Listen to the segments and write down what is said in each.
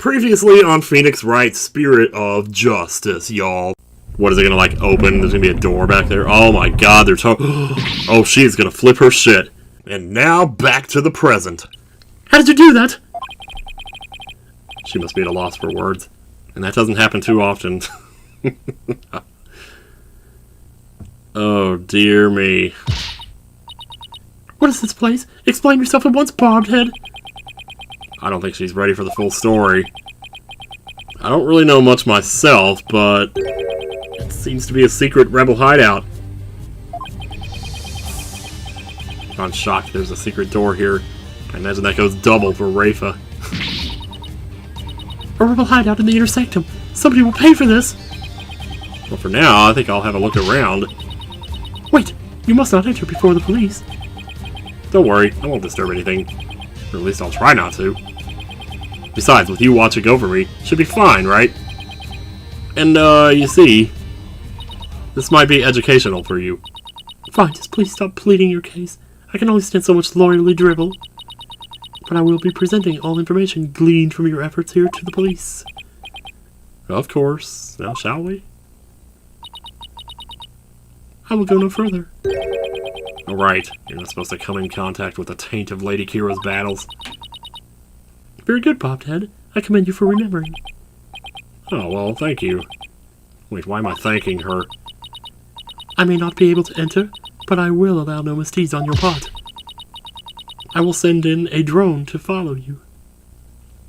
Previously on Phoenix Wright's Spirit of Justice, y'all. What is it gonna, like, open? There's gonna be a door back there. Oh my god, they're talking. Oh, she's gonna flip her shit. And now, back to the present. How did you do that? She must be at a loss for words. And that doesn't happen too often. Oh, dear me. What is this place? Explain yourself at once, barbed head. I don't think she's ready for the full story. I don't really know much myself, but it seems to be a secret rebel hideout. I'm shocked there's a secret door here. I imagine that goes double for Rafa. A rebel hideout in the inner sanctum. Somebody will pay for this. Well, for now, I think I'll have a look around. Wait, you must not enter before the police. Don't worry, I won't disturb anything. Or at least I'll try not to. Besides, with you watching over me, should be fine, right? And, you see, this might be educational for you. Fine, just please stop pleading your case. I can only stand so much lawyerly dribble. But I will be presenting all information gleaned from your efforts here to the police. Of course. Now, shall we? I will go no further. Alright, you're not supposed to come in contact with the taint of Lady Kira's battles. Very good, Bobhead. I commend you for remembering. Oh, well, thank you. Wait, why am I thanking her? I may not be able to enter, but I will allow no misdeeds on your part. I will send in a drone to follow you.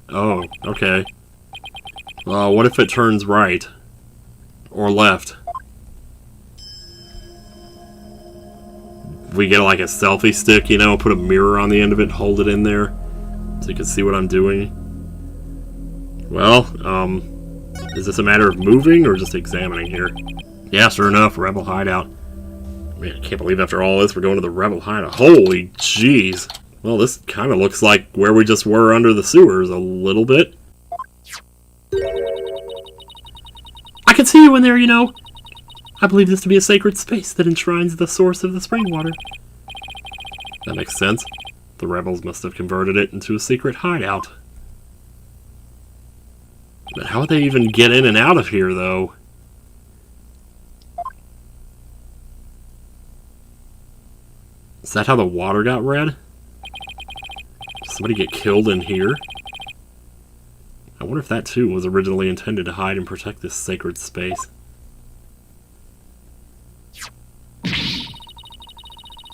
Oh, okay. What if it turns right? Or left? We get like a selfie stick, you know, put a mirror on the end of it, hold it in there, so you can see what I'm doing. Well, is this a matter of moving or just examining here? Yeah, sure enough, rebel hideout. Man, I can't believe after all this we're going to the rebel hideout. Holy jeez. Well, this kind of looks like where we just were under the sewers a little bit. I can see you in there, you know. I believe this to be a sacred space that enshrines the source of the spring water. That makes sense. The rebels must have converted it into a secret hideout. But how would they even get in and out of here, though? Is that how the water got red? Did somebody get killed in here? I wonder if that, too, was originally intended to hide and protect this sacred space.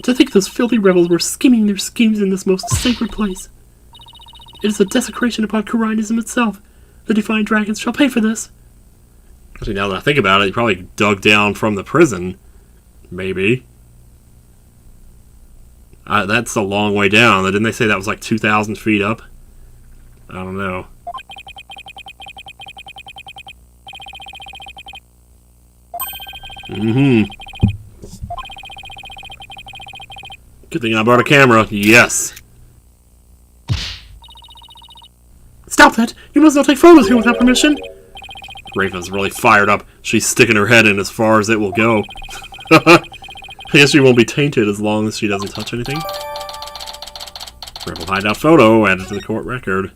To think those filthy rebels were scheming their schemes in this most sacred place. It is a desecration upon Kuranism itself. The Defiant Dragons shall pay for this. Actually, now that I think about it, he probably dug down from the prison. Maybe. That's a long way down. Didn't they say that was like 2,000 feet up? I don't know. Good thing I brought a camera. Yes. Stop that! You must not take photos here without permission! Raven's really fired up. She's sticking her head in as far as it will go. I guess she won't be tainted as long as she doesn't touch anything. Rebel hideout photo added to the court record.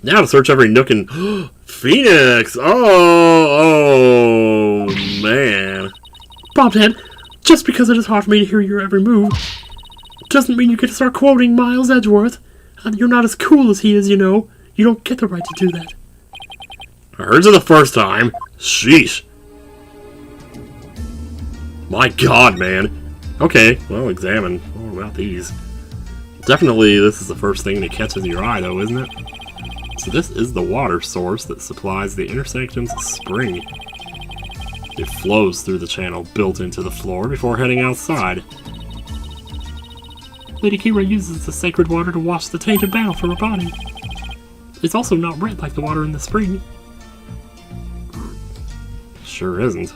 Now to search every nook and... Phoenix! Oh, man. Bobhead, just because it is hard for me to hear your every move, doesn't mean you get to start quoting Miles Edgeworth. You're not as cool as he is, you know. You don't get the right to do that. I heard you the first time. Sheesh. My god, man. Okay, well, examine. What about these? Definitely this is the first thing that catches your eye, though, isn't it? So this is the water source that supplies the inner sanctum's spring. It flows through the channel built into the floor before heading outside. Lady Kira uses the sacred water to wash the tainted battle from her body. It's also not red like the water in the spring. Sure isn't.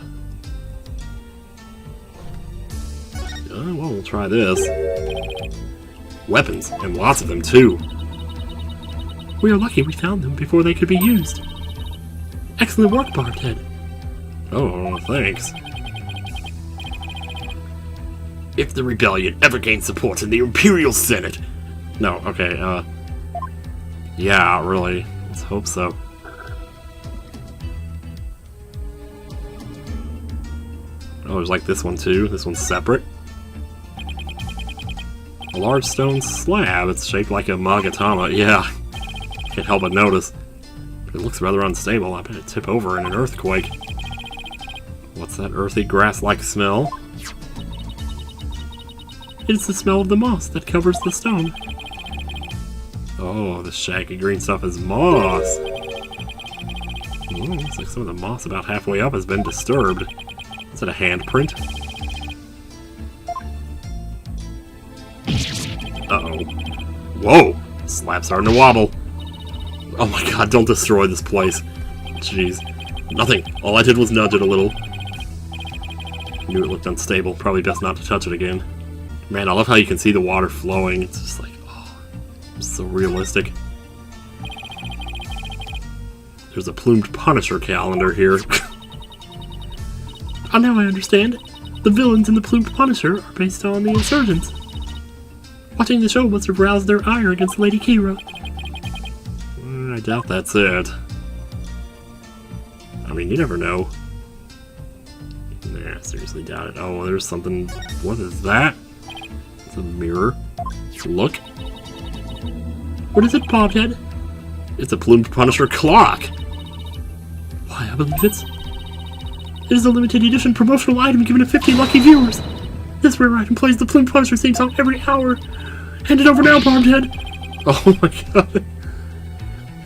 Well, we'll try this. Weapons, and lots of them too. We are lucky we found them before they could be used. Excellent work, Barbhead. Oh, thanks. If the rebellion ever gains support in the Imperial Senate... No, okay, Yeah, really. Let's hope so. Oh, there's like this one too. This one's separate. A large stone slab. It's shaped like a magatama. Yeah. Can't help but notice. It looks rather unstable. I bet it'd tip over in an earthquake. What's that earthy grass-like smell? It's the smell of the moss that covers the stone. Oh, the shaggy green stuff is moss. Oh, looks like some of the moss about halfway up has been disturbed. Is that a handprint? Uh-oh. Whoa! Slab's starting to wobble. Oh my god, don't destroy this place. Jeez. Nothing. All I did was nudge it a little. Knew it looked unstable. Probably best not to touch it again. Man, I love how you can see the water flowing. It's just like, oh, it's so realistic. There's a plumed Punisher calendar here. Oh, now I understand. The villains in the plumed Punisher are based on the insurgents. Watching the show must have roused their ire against Lady Kira. I doubt that's it. I mean, you never know. Nah, seriously doubt it. Oh, there's something. What is that? It's a mirror. Look. What is it, Bobhead? It's a plumed Punisher clock. Why, I believe it is a limited edition promotional item given to 50 lucky viewers. This rare item plays the plumed Punisher theme song every hour. Hand it over now, Bobhead. Oh my god.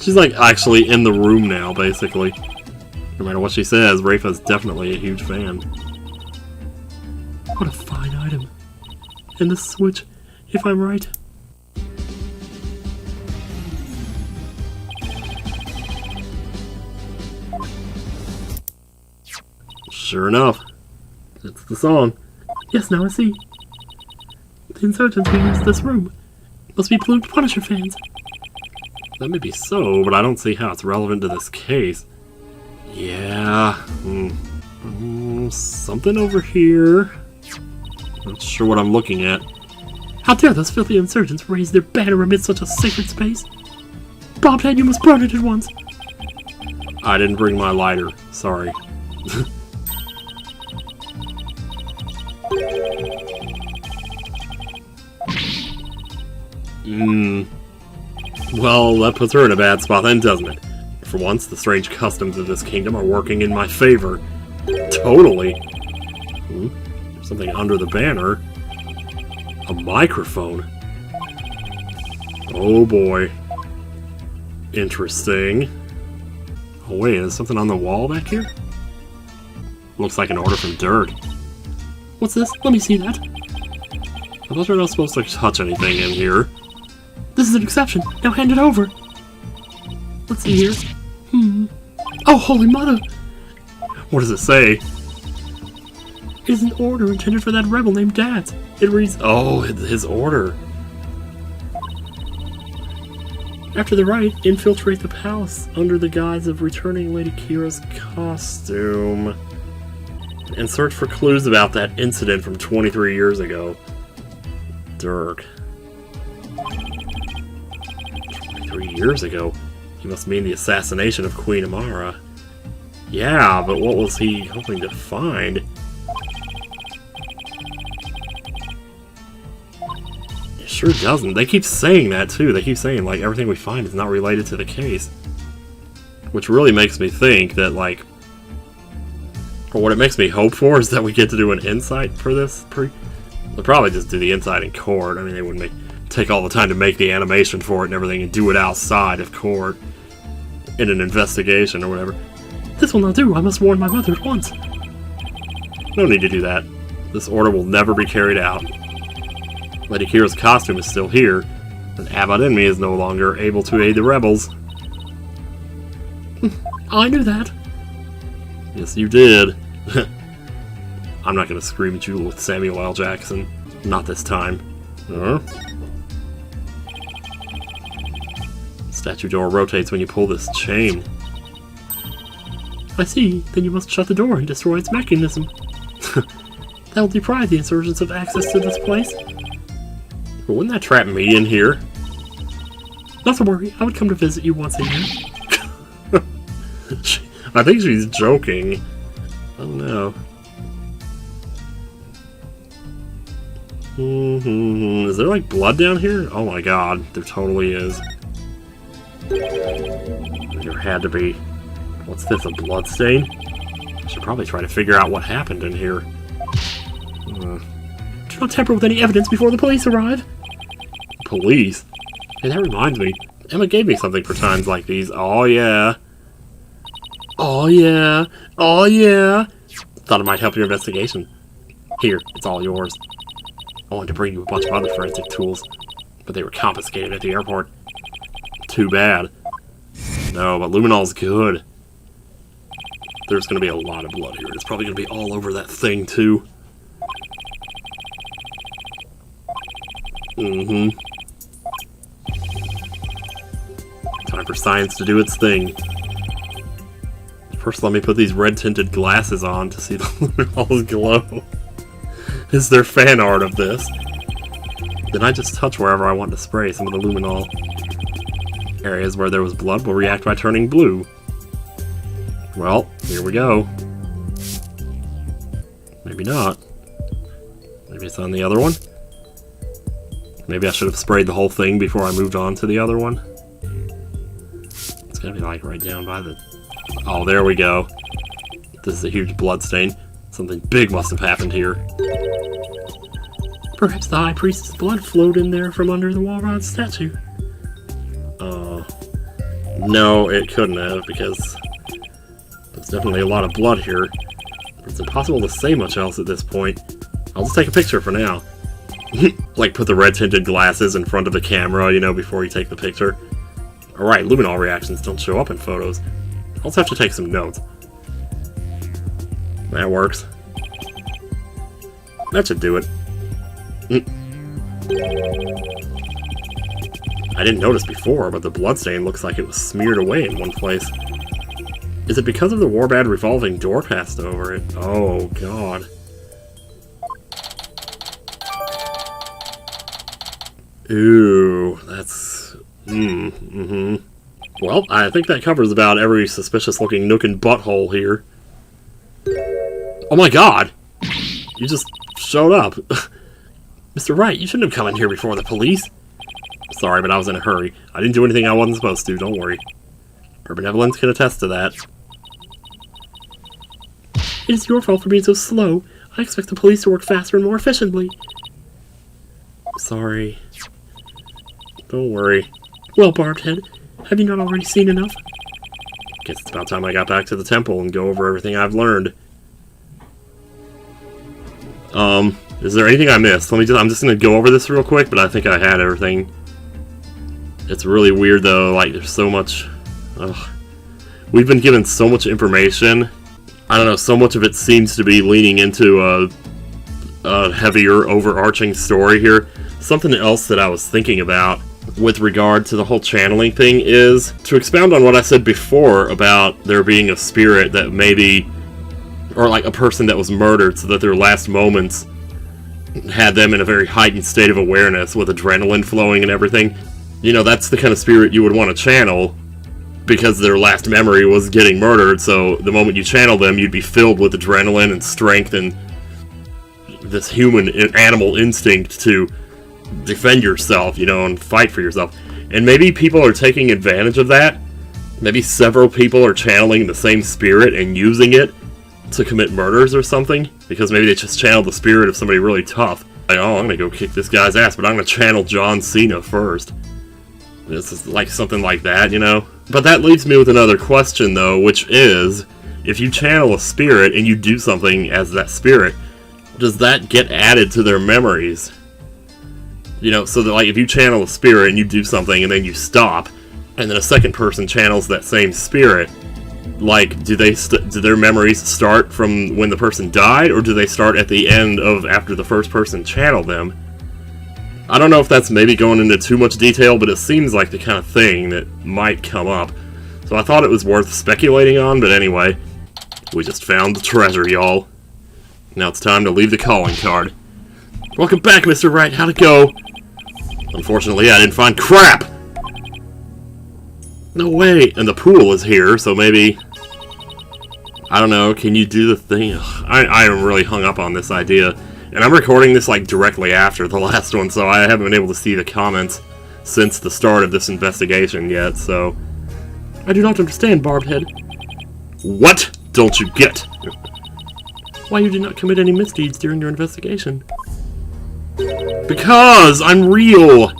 She's like actually in the room now, basically. No matter what she says, Rafa's definitely a huge fan. What a fine item. And the switch, if I'm right. Sure enough. That's the song. Yes, now I see. The insurgents who use this room must be plumed Punisher fans. That may be so, but I don't see how it's relevant to this case. Yeah. Something over here. Not sure what I'm looking at. How dare those filthy insurgents raise their banner amid such a sacred space? Bobhead, you must burn it at once. I didn't bring my lighter. Sorry. Well, that puts her in a bad spot then, doesn't it? For once, the strange customs of this kingdom are working in my favor. Totally. Something under the banner. A microphone. Oh boy. Interesting. Oh wait, is something on the wall back here? Looks like an order from Dirk. What's this? Let me see that. I thought you're not supposed to touch anything in here. This is an exception. Now hand it over. Let's see here. Oh, holy mother! What does it say? It is an order intended for that rebel named Dad. It reads, oh, his order. After the Wright, infiltrate the palace under the guise of returning Lady Kira's costume. And search for clues about that incident from 23 years ago. Dirk. 23 years ago? He must mean the assassination of Queen Amara. Yeah, but what was he hoping to find? It sure doesn't. They keep saying that too. They keep saying, like, everything we find is not related to the case. Which really makes me think that, like, or what it makes me hope for is that we get to do an insight for this. They'll probably just do the insight in court. I mean, they wouldn't take all the time to make the animation for it and everything and do it outside of court in an investigation or whatever. This will not do. I must warn my mother at once. No need to do that. This order will never be carried out. Lady Kira's costume is still here, and Abbott and me is no longer able to aid the rebels. I knew that. Yes, you did. I'm not going to scream at you with Samuel L. Jackson. Not this time. Statue door rotates when you pull this chain. I see. Then you must shut the door and destroy its mechanism. That'll deprive the insurgents of access to this place. But wouldn't that trap me in here? Not to worry, I would come to visit you once a year. I think she's joking. I don't know. Is there like blood down here? Oh my god, there totally is. There had to be. What's this, a blood stain? I should probably try to figure out what happened in here. Do not tamper with any evidence before the police arrive. Police? Hey, that reminds me. Emma gave me something for times like these. Oh yeah. Oh yeah. Oh yeah. Thought it might help your investigation. Here, it's all yours. I wanted to bring you a bunch of other forensic tools, but they were confiscated at the airport. Too bad. No, but luminol's good. There's gonna be a lot of blood here. It's probably gonna be all over that thing, too. Time for science to do its thing. First, let me put these red-tinted glasses on to see the luminols glow. Is there fan art of this? Then I just touch wherever I want to spray. Some of the luminol areas where there was blood will react by turning blue. Well, here we go. Maybe not. Maybe it's on the other one? Maybe I should have sprayed the whole thing before I moved on to the other one. It's gonna be like right down by the... Oh, there we go. This is a huge blood stain. Something big must have happened here. Perhaps the High Priest's blood flowed in there from under the Walrod statue. No, it couldn't have, because there's definitely a lot of blood here. It's impossible to say much else at this point. I'll just take a picture for now. Like, put the red-tinted glasses in front of the camera, you know, before you take the picture. Alright, luminol reactions don't show up in photos. I'll just have to take some notes. That works. That should do it. I didn't notice before, but the bloodstain looks like it was smeared away in one place. Is it because of the Warbad revolving door passed over it? Oh, God. Ooh, that's... Well, I think that covers about every suspicious-looking nook and butthole here. Oh my god! You just showed up. Mr. Wright, you shouldn't have come in here before the police. Sorry, but I was in a hurry. I didn't do anything I wasn't supposed to, don't worry. Her benevolence can attest to that. It is your fault for being so slow. I expect the police to work faster and more efficiently. Sorry. Don't worry. Well, Barbed-Head, have you not already seen enough? Guess it's about time I got back to the temple and go over everything I've learned. Is there anything I missed? I'm just gonna go over this real quick, but I think I had everything. It's really weird though, like there's so much... We've been given so much information. I don't know, so much of it seems to be leaning into a heavier, overarching story here. Something else that I was thinking about with regard to the whole channeling thing is to expound on what I said before about there being a spirit that maybe, or like a person that was murdered so that their last moments had them in a very heightened state of awareness with adrenaline flowing and everything. You know, that's the kind of spirit you would want to channel because their last memory was getting murdered, so the moment you channel them, you'd be filled with adrenaline and strength and this human animal instinct to defend yourself, you know, and fight for yourself. And maybe people are taking advantage of that. Maybe several people are channeling the same spirit and using it to commit murders or something, because maybe they just channeled the spirit of somebody really tough. Like, oh, I'm gonna go kick this guy's ass, but I'm gonna channel John Cena first. This is like something like that, you know? But that leaves me with another question, though, which is, if you channel a spirit and you do something as that spirit, does that get added to their memories? You know, so that, like, if you channel a spirit and you do something and then you stop, and then a second person channels that same spirit, like, do their memories start from when the person died, or do they start at the end of after the first person channeled them? I don't know if that's maybe going into too much detail, but it seems like the kind of thing that might come up. So I thought it was worth speculating on, but anyway, we just found the treasure, y'all. Now it's time to leave the calling card. Welcome back, Mr. Wright. How'd it go? Unfortunately, I didn't find crap! No way! And the pool is here, so maybe... I don't know, can you do the thing? I am really hung up on this idea. And I'm recording this, like, directly after the last one, so I haven't been able to see the comments since the start of this investigation yet, so... I do not understand, Barbed-Head. What don't you get? Why you did not commit any misdeeds during your investigation? Because I'm real!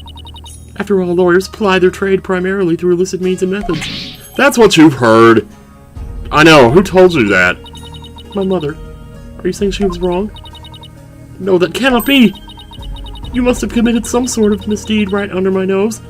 After all, lawyers ply their trade primarily through illicit means and methods. That's what you've heard. I know, who told you that? My mother. Are you saying she was wrong? No, that cannot be! You must have committed some sort of misdeed right under my nose.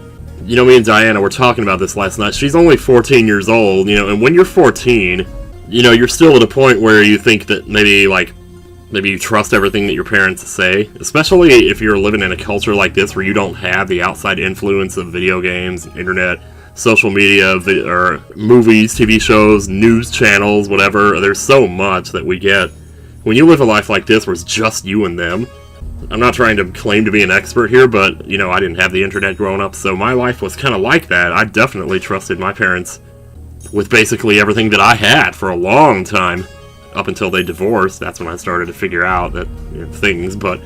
You know, me and Diana were talking about this last night. She's only 14 years old, you know, and when you're 14, you know, you're still at a point where you think that maybe you trust everything that your parents say, especially if you're living in a culture like this where you don't have the outside influence of video games, internet, social media, or movies, TV shows, news channels, whatever. There's so much that we get. When you live a life like this where it's just you and them, I'm not trying to claim to be an expert here, but, you know, I didn't have the internet growing up, so my life was kind of like that. I definitely trusted my parents with basically everything that I had for a long time. Up until they divorced, that's when I started to figure out that, you know, things, but...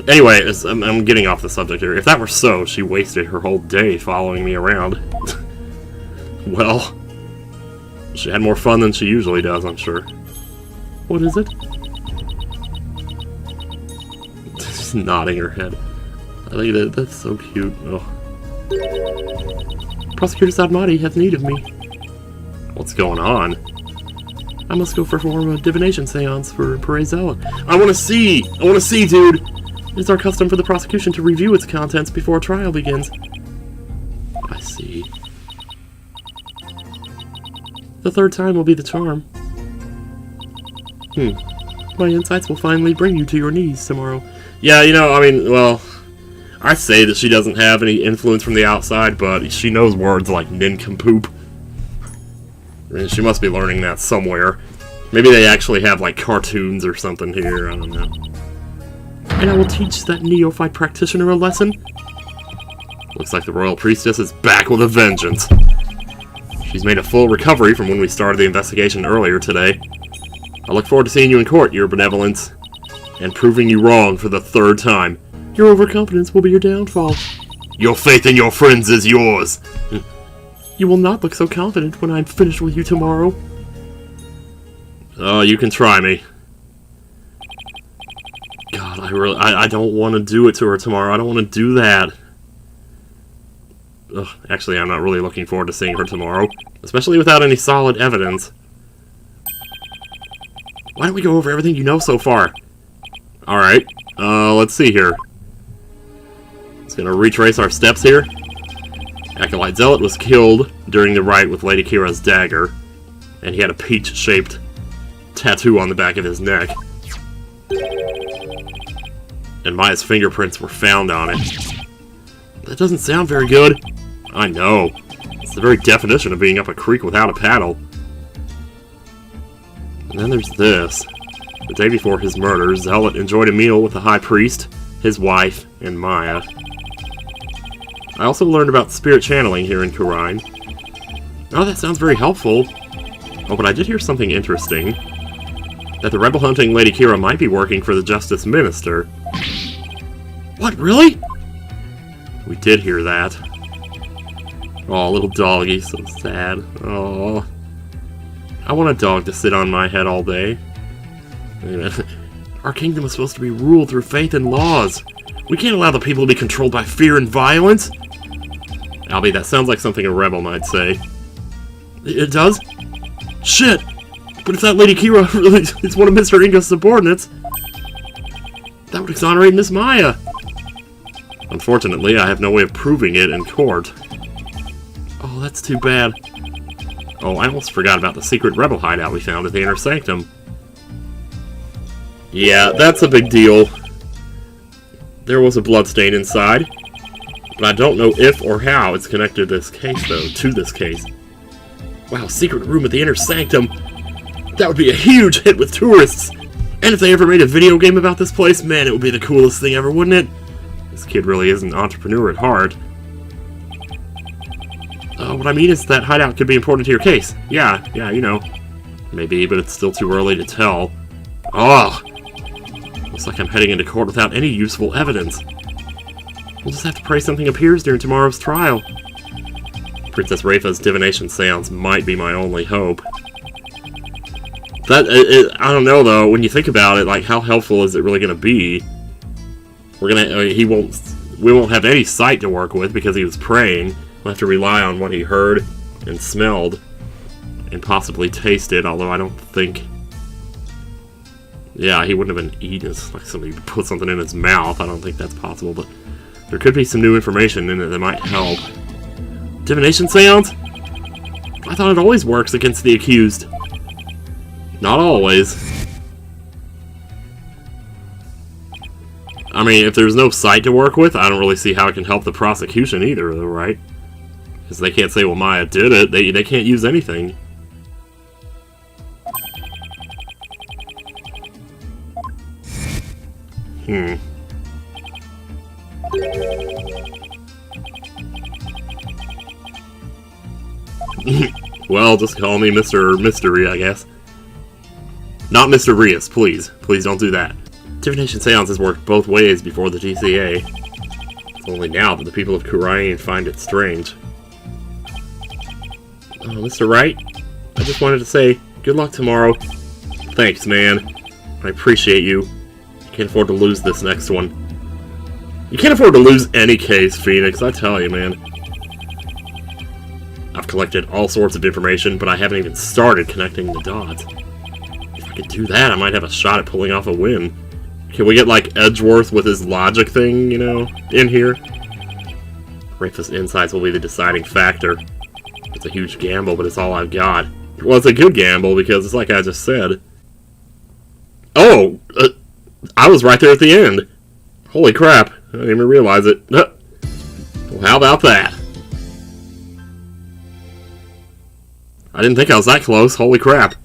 Anyway, I'm getting off the subject here. If that were so, she wasted her whole day following me around. Well, she had more fun than she usually does, I'm sure. What is it? Just nodding her head. I think that's so cute. Oh. Prosecutor Sadmati has need of me. What's going on? I must go perform a divination seance for Perezella. I want to see! I want to see, dude! It is our custom for the prosecution to review its contents before trial begins. I see. The third time will be the charm. My insights will finally bring you to your knees tomorrow. Yeah, you know, I mean, well... I say that she doesn't have any influence from the outside, but she knows words like nincompoop. I mean, she must be learning that somewhere. Maybe they actually have, like, cartoons or something here, I don't know. And I will teach that neophyte practitioner a lesson. Looks like the Royal Priestess is back with a vengeance. She's made a full recovery from when we started the investigation earlier today. I look forward to seeing you in court, Your Benevolence, and proving you wrong for the third time. Your overconfidence will be your downfall. Your faith in your friends is yours. You will not look so confident when I'm finished with you tomorrow. Oh, you can try me. God, I don't want to do it to her tomorrow. I don't want to do that. Ugh, actually, I'm not really looking forward to seeing her tomorrow. Especially without any solid evidence. Why don't we go over everything you know so far? Alright, let's see here. Just gonna retrace our steps here. Acolyte Zealot was killed during the Wright with Lady Kira's dagger. And he had a peach-shaped tattoo on the back of his neck. And Maya's fingerprints were found on it. That doesn't sound very good. I know. It's the very definition of being up a creek without a paddle. And then there's this. The day before his murder, Zealot enjoyed a meal with the High Priest, his wife, and Maya. I also learned about spirit channeling here in Kurine. Oh, that sounds very helpful. Oh, but I did hear something interesting. That the rebel-hunting Lady Kira might be working for the Justice Minister. What, really? We did hear that. Oh, little doggy, so sad. Oh, I want a dog to sit on my head all day. Our kingdom is supposed to be ruled through faith and laws. We can't allow the people to be controlled by fear and violence. Albie, that sounds like something a rebel might say. It does? Shit! But if that Lady Kira really is one of Mr. Inga's subordinates, that would exonerate Miss Maya. Unfortunately, I have no way of proving it in court. Oh, that's too bad. Oh, I almost forgot about the secret rebel hideout we found at the Inner Sanctum. Yeah, that's a big deal. There was a bloodstain inside. But I don't know if or how it's connected to this case, though. To this case. Wow, secret room at the Inner Sanctum. That would be a huge hit with tourists. And if they ever made a video game about this place, man, it would be the coolest thing ever, wouldn't it? This kid really is an entrepreneur at heart. What I mean is that hideout could be important to your case. Yeah, you know. Maybe, but it's still too early to tell. Oh! Looks like I'm heading into court without any useful evidence. We'll just have to pray something appears during tomorrow's trial. Princess Rafa's divination seance might be my only hope. I don't know, though. When you think about it, like, how helpful is it really going to be? We won't have any sight to work with because he was praying. We'll have to rely on what he heard and smelled and possibly tasted, although I don't think... Yeah, he wouldn't have been eating. It's like somebody put something in his mouth. I don't think that's possible, but there could be some new information in it that might help. Divination seance? I thought it always works against the accused. Not always. I mean, if there's no sight to work with, I don't really see how it can help the prosecution either, though, right? Because they can't say, well, Maya did it. They can't use anything. Well, just call me Mr. Mystery, I guess. Not Mr. Rias, please. Please don't do that. Divination seances work both ways before the TCA. It's only now that the people of Kurain find it strange. Oh, Mr. Wright? I just wanted to say, good luck tomorrow. Thanks, man. I appreciate you. Can't afford to lose this next one. You can't afford to lose any case, Phoenix, I tell you, man. I've collected all sorts of information, but I haven't even started connecting the dots. If I could do that, I might have a shot at pulling off a win. Can we get, like, Edgeworth with his logic thing, you know, in here? Rafa's insights will be the deciding factor. It's a huge gamble, but it's all I've got. Well, it's a good gamble, because it's like I just said. Oh! I was right there at the end. Holy crap. I didn't even realize it. Well, how about that? I didn't think I was that close. Holy crap.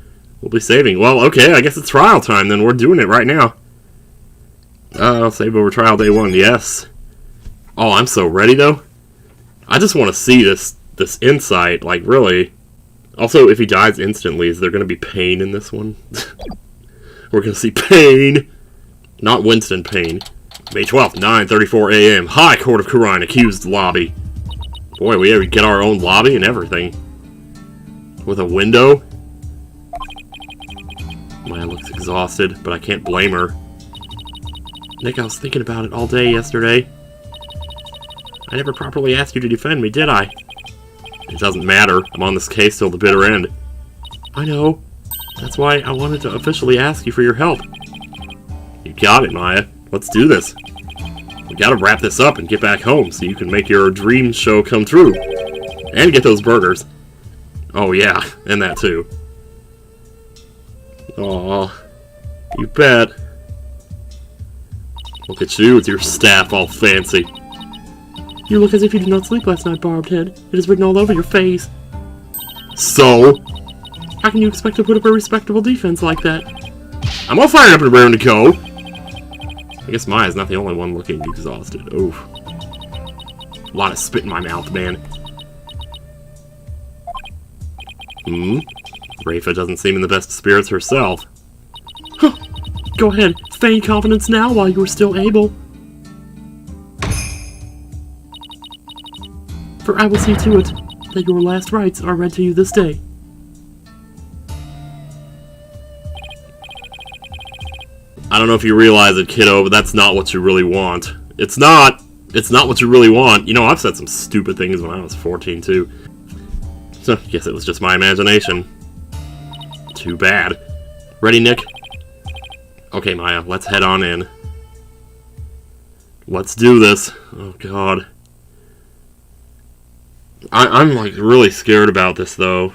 We'll be saving. Well, okay, I guess it's trial time then. We're doing it right now. Save over trial day 1, yes. Oh, I'm so ready, though. I just want to see this insight, like, really. Also, if he dies instantly, is there going to be pain in this one? We're going to see pain. Not Winston Payne. May 12th, 9:34 a.m. High Court of Kurain, accused lobby. Boy, we get our own lobby and everything. With a window. Maya looks exhausted, but I can't blame her. Nick, I was thinking about it all day yesterday. I never properly asked you to defend me, did I? It doesn't matter. I'm on this case till the bitter end. I know. That's why I wanted to officially ask you for your help. You got it, Maya. Let's do this. We gotta wrap this up and get back home so you can make your dream show come true. And get those burgers. Oh yeah, and that too. Aw, you bet. Look at you with your staff all fancy. You look as if you did not sleep last night, Barbed Head. It is written all over your face. So? How can you expect to put up a respectable defense like that? I'm all fired up and raring to go. I guess Maya's not the only one looking exhausted. Oof. A lot of spit in my mouth, man. Rafa doesn't seem in the best spirits herself. Huh. Go ahead, feign confidence now while you are still able. For I will see to it that your last rites are read to you this day. I don't know if you realize it, kiddo, but that's not what you really want. It's not what you really want. You know, I've said some stupid things when I was 14, too. So, I guess it was just my imagination. Too bad. Ready, Nick? Okay, Maya, let's head on in. Let's do this. Oh, God. I'm, like, really scared about this, though.